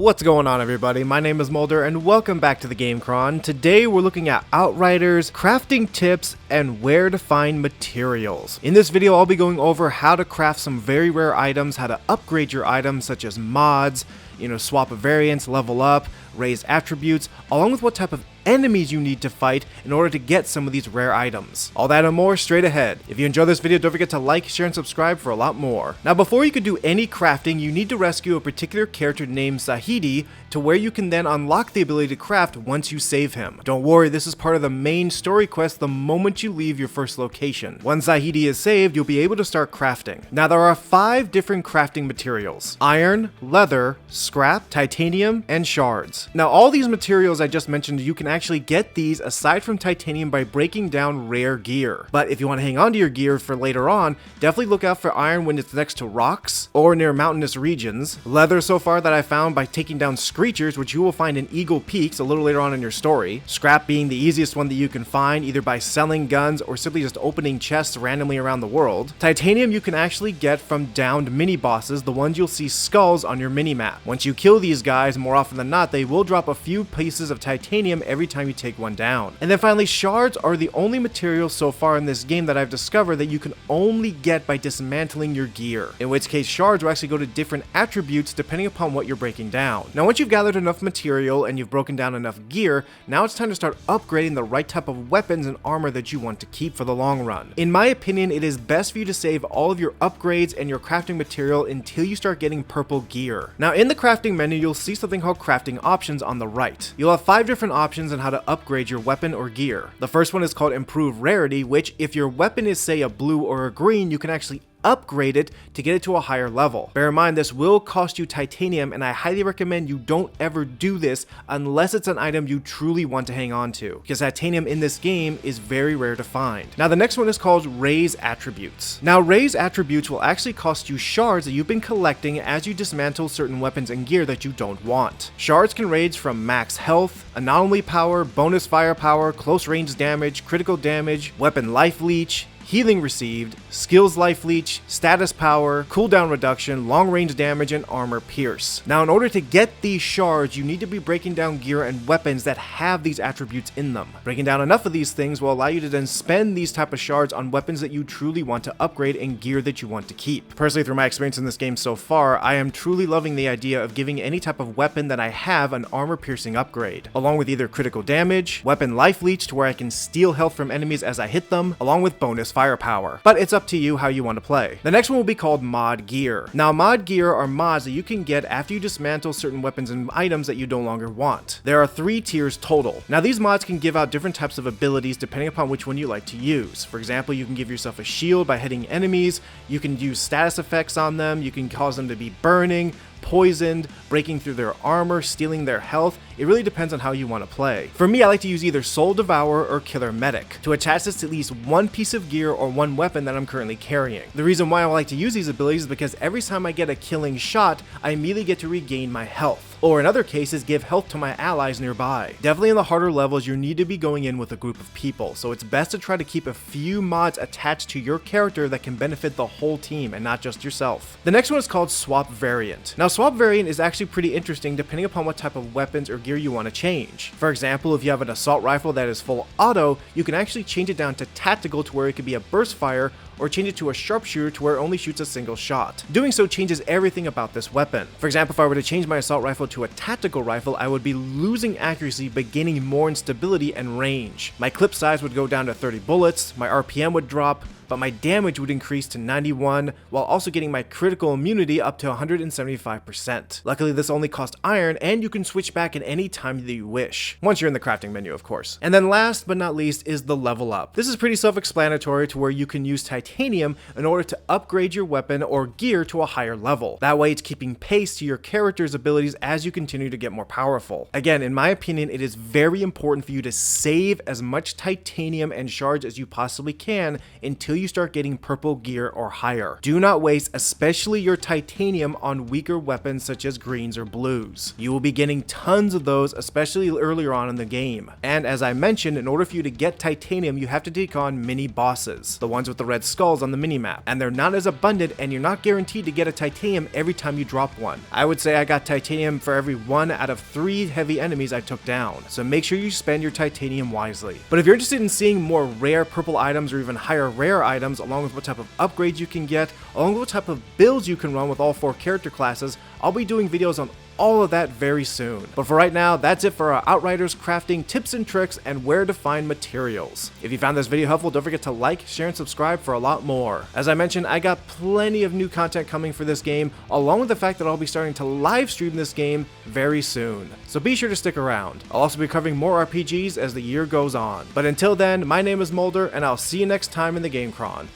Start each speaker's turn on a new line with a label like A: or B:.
A: What's going on, everybody? My name is Mulder and welcome back to the Game Cron. Today we're looking at Outriders, crafting tips, and where to find materials. In this video I'll be going over how to craft some very rare items, how to upgrade your items such as mods, swap variants, level up, raise attributes, along with what type of enemies you need to fight in order to get some of these rare items. All that and more straight ahead. If you enjoyed this video, don't forget to like, share, and subscribe for a lot more. Now, before you can do any crafting, you need to rescue a particular character named Zahidi to where you can then unlock the ability to craft once you save him. Don't worry, this is part of the main story quest the moment you leave your first location. Once Zahidi is saved, you'll be able to start crafting. Now, there are 5 different crafting materials: iron, leather, scrap, titanium, and shards. Now, all these materials I just mentioned, you can actually get these aside from titanium by breaking down rare gear. But if you want to hang on to your gear for later on, definitely look out for iron when it's next to rocks or near mountainous regions. Leather so far that I found by taking down screechers, which you will find in Eagle Peaks a little later on in your story. Scrap being the easiest one that you can find, either by selling guns or simply just opening chests randomly around the world. Titanium you can actually get from downed mini bosses, the ones you'll see skulls on your mini map. Once you kill these guys, more often than not, they will drop a few pieces of titanium every time you take one down. And then finally, shards are the only materials so far in this game that I've discovered that you can only get by dismantling your gear, in which case shards will actually go to different attributes depending upon what you're breaking down. Now, once you've gathered enough material and you've broken down enough gear, now it's time to start upgrading the right type of weapons and armor that you want to keep for the long run. In my opinion, it is best for you to save all of your upgrades and your crafting material until you start getting purple gear. Now, in the crafting menu, you'll see something called crafting options on the right. You'll have 5 different options on how to upgrade your weapon or gear. The first one is called Improve Rarity, which if your weapon is, say, a blue or a green, you can actually upgrade it to get it to a higher level. Bear in mind, this will cost you titanium, and I highly recommend you don't ever do this unless it's an item you truly want to hang on to, because titanium in this game is very rare to find. Now, the next one is called Raise Attributes. Now, Raise Attributes will actually cost you shards that you've been collecting as you dismantle certain weapons and gear that you don't want. Shards can range from max health, anomaly power, bonus firepower, close range damage, critical damage, weapon life leech, healing received, skills life leech, status power, cooldown reduction, long range damage, and armor pierce. Now, in order to get these shards, you need to be breaking down gear and weapons that have these attributes in them. Breaking down enough of these things will allow you to then spend these type of shards on weapons that you truly want to upgrade and gear that you want to keep. Personally, through my experience in this game so far, I am truly loving the idea of giving any type of weapon that I have an armor piercing upgrade, along with either critical damage, weapon life leech to where I can steal health from enemies as I hit them, along with bonus firepower. But it's up to you how you want to play. The next one will be called Mod Gear. Now, Mod Gear are mods that you can get after you dismantle certain weapons and items that you no longer want. There are 3 tiers total. Now, these mods can give out different types of abilities depending upon which one you like to use. For example, you can give yourself a shield by hitting enemies, you can use status effects on them, you can cause them to be burning, poisoned, breaking through their armor, stealing their health. It really depends on how you want to play. For me, I like to use either Soul Devourer or Killer Medic to attach this to at least one piece of gear or one weapon that I'm currently carrying. The reason why I like to use these abilities is because every time I get a killing shot, I immediately get to regain my health, or in other cases, give health to my allies nearby. Definitely in the harder levels, you need to be going in with a group of people, so it's best to try to keep a few mods attached to your character that can benefit the whole team and not just yourself. The next one is called Swap Variant. Now, Swap Variant is actually pretty interesting depending upon what type of weapons or gear you want to change. For example, if you have an assault rifle that is full auto, you can actually change it down to tactical to where it could be a burst fire, or change it to a sharpshooter to where it only shoots a single shot. Doing so changes everything about this weapon. For example, if I were to change my assault rifle to a tactical rifle, I would be losing accuracy but gaining more in stability and range. My clip size would go down to 30 bullets, my RPM would drop, but my damage would increase to 91, while also getting my critical immunity up to 175%. Luckily, this only costs iron, and you can switch back at any time that you wish, once you're in the crafting menu, of course. And then last but not least is the level up. This is pretty self-explanatory to where you can use titanium in order to upgrade your weapon or gear to a higher level. That way, it's keeping pace to your character's abilities as you continue to get more powerful. Again, in my opinion, it is very important for you to save as much titanium and shards as you possibly can until you start getting purple gear or higher. Do not waste especially your titanium on weaker weapons such as greens or blues. You will be getting tons of those, especially earlier on in the game. And as I mentioned, in order for you to get titanium, you have to take on mini bosses, the ones with the red skulls on the minimap. And they're not as abundant, and you're not guaranteed to get a titanium every time you drop one. I would say I got titanium for every 1 out of 3 heavy enemies I took down, so make sure you spend your titanium wisely. But if you're interested in seeing more rare purple items or even higher rare items, along with what type of upgrades you can get, along with what type of builds you can run with all 4 character classes, I'll be doing videos on all of that very soon. But for right now, that's it for our Outriders crafting tips and tricks and where to find materials. If you found this video helpful, don't forget to like, share, and subscribe for a lot more. As I mentioned, I got plenty of new content coming for this game, along with the fact that I'll be starting to live stream this game very soon. So be sure to stick around. I'll also be covering more RPGs as the year goes on. But until then, my name is Mulder, and I'll see you next time in the Game Cron.